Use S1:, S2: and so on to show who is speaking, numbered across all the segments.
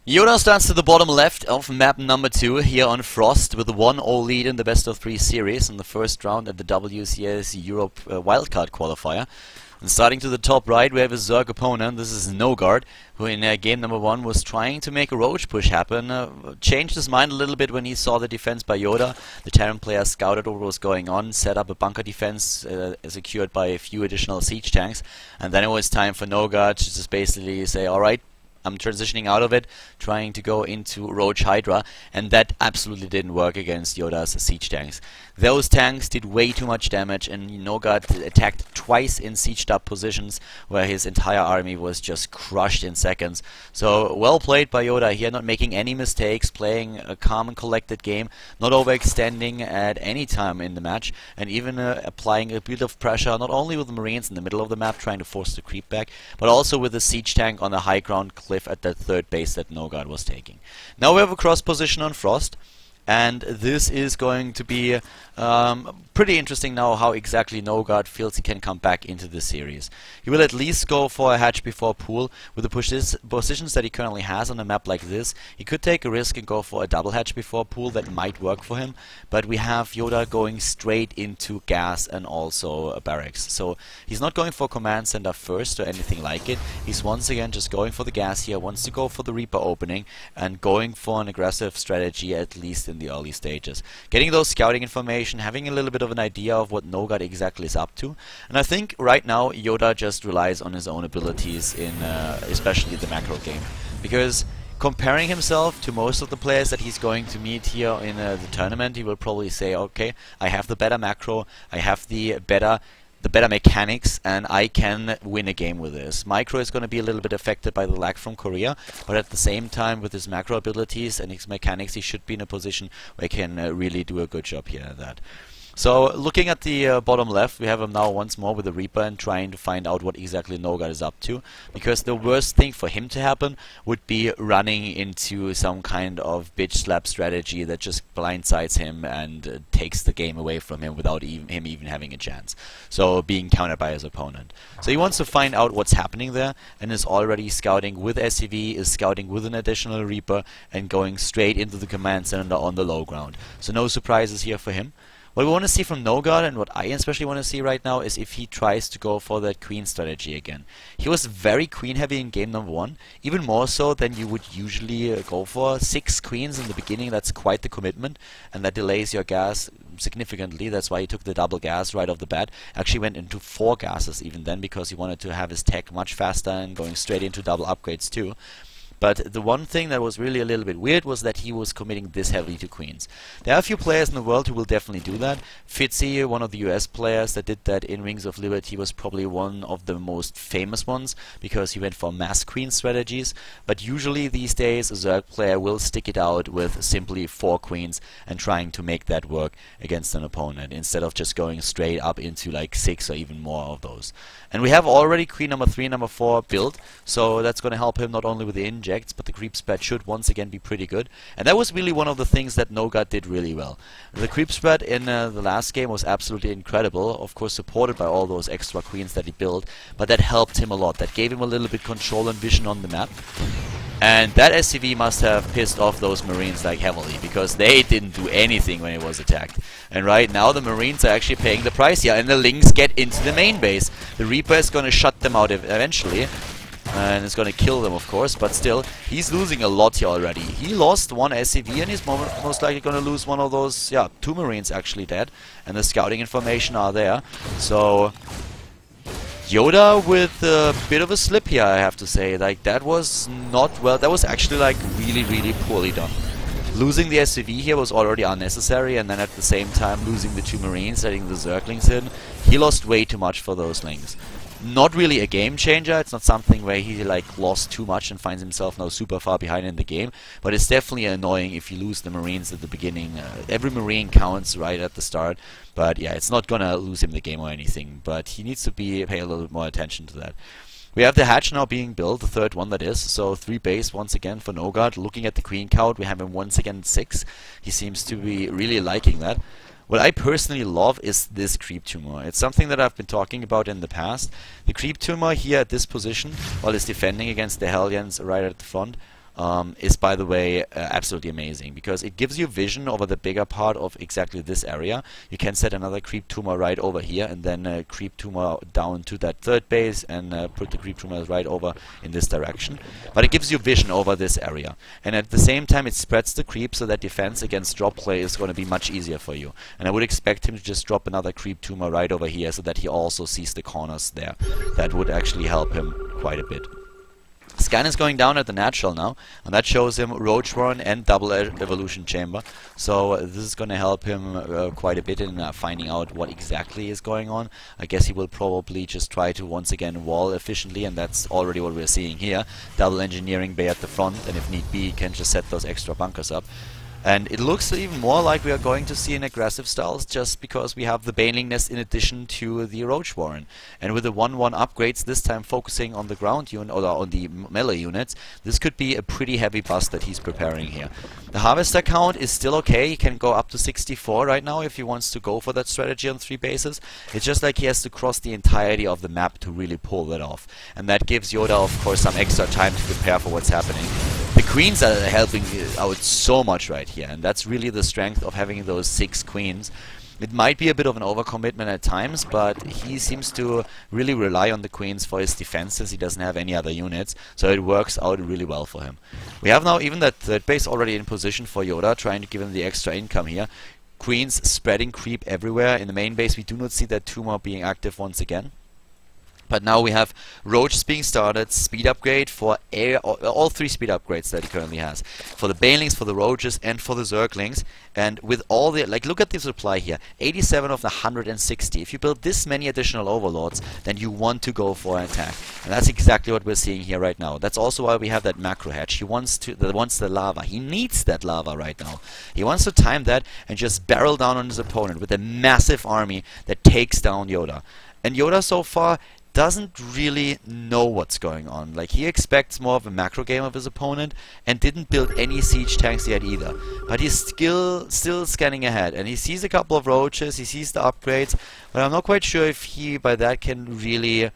S1: Yoda starts to the bottom left of map number 2 here on Frost with a 1-0 lead in the best of 3 series in the first round at the WCS Europe Wildcard Qualifier. And starting to the top right, we have a Zerg opponent. This is Nogard, who in game number 1 was trying to make a roach push happen. Changed his mind a little bit when he saw the defense by Yoda. The Terran player scouted what was going on, set up a bunker defense secured by a few additional siege tanks. And then it was time for Nogard to just basically say, alright, I'm transitioning out of it, trying to go into Roach Hydra, and that absolutely didn't work against Yoda's siege tanks. Those tanks did way too much damage, and Nogard attacked twice in sieged up positions where his entire army was just crushed in seconds. So well played by Yoda here, not making any mistakes, playing a calm and collected game, not overextending at any time in the match, and even applying a bit of pressure not only with the Marines in the middle of the map trying to force the creep back, but also with the siege tank on the high ground cliff at that third base that Nogard was taking. Now we have a cross position on Frost, and this is going to be pretty interesting now how exactly Nogard feels he can come back into the series. He will at least go for a hatch before pool. With the positions that he currently has on a map like this, he could take a risk and go for a double hatch before pool. That might work for him, but we have Yoda going straight into gas and also barracks. So he's not going for command center first or anything like it. He's once again just going for the gas here, wants to go for the Reaper opening and going for an aggressive strategy at least in the early stages. Getting those scouting information, having a little bit of an idea of what Nogard exactly is up to. And I think right now Yoda just relies on his own abilities in especially the macro game. Because comparing himself to most of the players that he's going to meet here in the tournament, he will probably say, okay, I have the better macro, I have the better mechanics, and I can win a game with this. Micro is going to be a little bit affected by the lag from Korea, but at the same time with his macro abilities and his mechanics he should be in a position where he can really do a good job here at that. So looking at the bottom left, we have him now once more with the Reaper and trying to find out what exactly Nogard is up to, because the worst thing for him to happen would be running into some kind of bitch slap strategy that just blindsides him and takes the game away from him without him even having a chance. So being countered by his opponent. So he wants to find out what's happening there and is already scouting with SCV, is scouting with an additional Reaper and going straight into the command center on the low ground. So no surprises here for him. What we want to see from Nogard, and what I especially want to see right now, is if he tries to go for that queen strategy again. He was very queen heavy in game number 1, even more so than you would usually go for. 6 queens in the beginning, that's quite the commitment, and that delays your gas significantly. That's why he took the double gas right off the bat. Actually went into 4 gases even then, because he wanted to have his tech much faster and going straight into double upgrades too. But the one thing that was really a little bit weird was that he was committing this heavily to queens. There are a few players in the world who will definitely do that. Fitzy, one of the US players that did that in Rings of Liberty, was probably one of the most famous ones because he went for mass queen strategies. But usually these days a Zerg player will stick it out with simply 4 queens and trying to make that work against an opponent instead of just going straight up into like 6 or even more of those. And we have already queen number 3 and number 4 built, so that's going to help him not only with the inject, but the creep spread should once again be pretty good. And that was really one of the things that Nogard did really well. The creep spread in the last game was absolutely incredible, of course supported by all those extra queens that he built, but that helped him a lot. That gave him a little bit control and vision on the map. And that SCV must have pissed off those Marines like heavily, because they didn't do anything when it was attacked. And right now the Marines are actually paying the price here, and the Lynx get into the main base. The Reaper is going to shut them out eventually, and it's going to kill them of course, but still, he's losing a lot here already. He lost 1 SCV and he's most likely going to lose one of those, yeah, 2 Marines actually dead, and the scouting information are there. So Yoda with a bit of a slip here, I have to say. Like, that was not well, that was actually like really poorly done. Losing the SCV here was already unnecessary, and then at the same time losing the 2 Marines, letting the Zerglings in. He lost way too much for those Lings. Not really a game changer, it's not something where he like lost too much and finds himself now super far behind in the game, but it's definitely annoying if you lose the Marines at the beginning. Every Marine counts right at the start, but yeah, it's not gonna lose him the game or anything, but he needs to pay a little bit more attention to that. We have the hatch now being built, the third one that is, so 3 base once again for Nogard. Looking at the queen count, we have him once again at 6. He seems to be really liking that. What I personally love is this creep tumor. It's something that I've been talking about in the past. The creep tumor here at this position, while it's defending against the Hellions right at the front, is, by the way, absolutely amazing, because it gives you vision over the bigger part of exactly this area. You can set another creep tumor right over here, and then creep tumor down to that third base, and put the creep tumors right over in this direction. But it gives you vision over this area, and at the same time it spreads the creep so that defense against drop play is going to be much easier for you. And I would expect him to just drop another creep tumor right over here so that he also sees the corners there. That would actually help him quite a bit. Scan is going down at the natural now, and that shows him Roach Warren and double evolution chamber. So this is going to help him quite a bit in finding out what exactly is going on. I guess he will probably just try to once again wall efficiently, and that's already what we're seeing here. Double engineering bay at the front, and if need be, he can just set those extra bunkers up. And it looks even more like we are going to see an aggressive styles, just because we have the Baneling Nest in addition to the Roach Warren. And with the 1-1 upgrades, this time focusing on the ground unit, or on the melee units, this could be a pretty heavy bust that he's preparing here. The Harvester count is still okay. He can go up to 64 right now if he wants to go for that strategy on 3 bases. It's just like he has to cross the entirety of the map to really pull that off. And that gives Yoda, of course, some extra time to prepare for what's happening. The queens are helping out so much right here, and that's really the strength of having those 6 queens. It might be a bit of an overcommitment at times, but he seems to really rely on the queens for his defenses. He doesn't have any other units, so it works out really well for him. We have now even that third base already in position for Yoda, trying to give him the extra income here. Queens spreading creep everywhere. In the main base we do not see that tumor being active once again. But now we have Roaches being started, speed upgrade for all 3 speed upgrades that he currently has. For the Banelings, for the Roaches, and for the Zerglings. And with all the, like, look at the supply here, 87 of the 160. If you build this many additional Overlords, then you want to go for an attack. And that's exactly what we're seeing here right now. That's also why we have that macro hatch. He wants the lava. He needs that lava right now. He wants to time that and just barrel down on his opponent with a massive army that takes down Yoda. And Yoda so far doesn't really know what's going on. Like, he expects more of a macro game of his opponent and didn't build any siege tanks yet either. But he's still scanning ahead, and he sees a couple of roaches, he sees the upgrades, but I'm not quite sure if he by that can really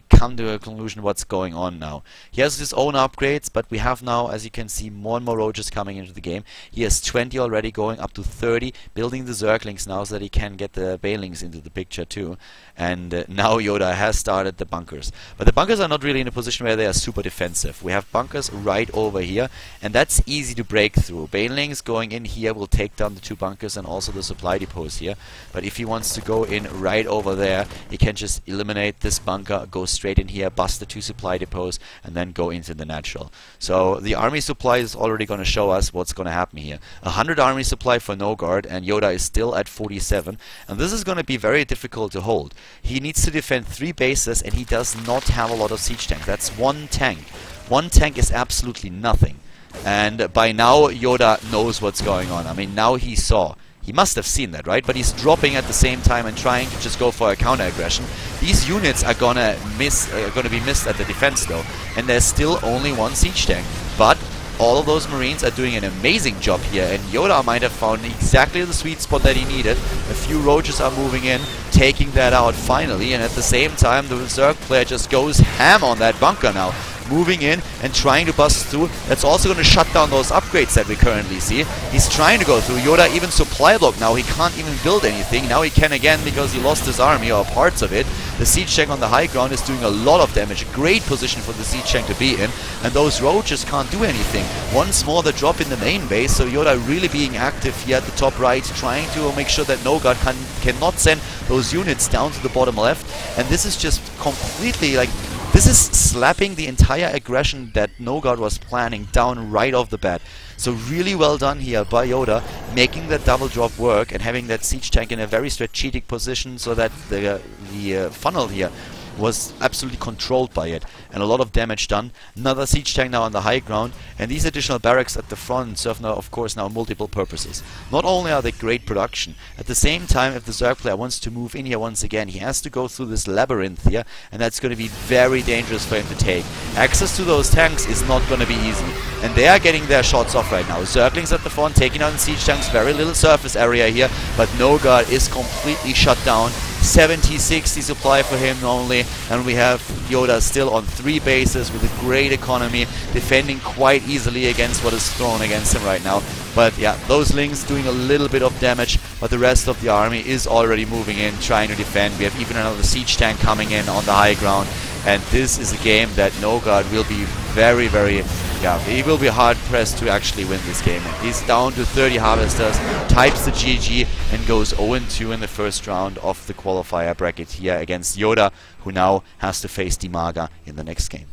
S1: come to a conclusion what's going on now. He has his own upgrades, but we have now, as you can see, more and more roaches coming into the game. He has 20 already, going up to 30, building the Zerglings now so that he can get the Banelings into the picture too. And now Yoda has started the bunkers. But the bunkers are not really in a position where they are super defensive. We have bunkers right over here, and that's easy to break through. Banelings going in here will take down the 2 bunkers and also the supply depots here. But if he wants to go in right over there, he can just eliminate this bunker, go straight in here, bust the 2 supply depots, and then go into the natural. So the army supply is already going to show us what's going to happen here. 100 army supply for Nogard, and Yoda is still at 47, and this is going to be very difficult to hold. He needs to defend 3 bases, and he does not have a lot of siege tanks. That's 1 tank. 1 tank is absolutely nothing. And by now Yoda knows what's going on. I mean, now he saw. He must have seen that, right? But he's dropping at the same time and trying to just go for a counter aggression. These units are gonna be missed at the defense though, and there's still only 1 siege tank. But all of those Marines are doing an amazing job here, and Yoda might have found exactly the sweet spot that he needed. A few roaches are moving in, taking that out finally, and at the same time the Zerg player just goes ham on that bunker now. Moving in and trying to bust through. That's also going to shut down those upgrades that we currently see. He's trying to go through. Yoda even supply block now. He can't even build anything. Now he can again because he lost his army or parts of it. The siege tank on the high ground is doing a lot of damage. A great position for the siege tank to be in. And those roaches can't do anything. Once more the drop in the main base. So Yoda really being active here at the top right, trying to make sure that Nogard cannot send those units down to the bottom left. And this is just completely like... This is slapping the entire aggression that Nogard was planning down right off the bat. So really well done here by Yoda, making that double drop work and having that siege tank in a very strategic position so that the funnel here was absolutely controlled by it, and a lot of damage done. Another siege tank now on the high ground, and these additional barracks at the front serve now, of course, now multiple purposes. Not only are they great production, at the same time, if the Zerg player wants to move in here once again, he has to go through this labyrinth here, and that's going to be very dangerous for him to take. Access to those tanks is not going to be easy, and they are getting their shots off right now. Zerglings at the front, taking out the siege tanks, very little surface area here, but Nogard is completely shut down. 70-60 supply for him only, and we have Yoda still on 3 bases with a great economy, defending quite easily against what is thrown against him right now. But yeah, those Lings doing a little bit of damage, but the rest of the army is already moving in, trying to defend. We have even another siege tank coming in on the high ground, and this is a game that Nogard will be very, he will be hard pressed to actually win this game. And he's down to 30 harvesters, types the GG, and goes 0-2 in the first round of the qualifier bracket here against Yoda, who now has to face Dimaga in the next game.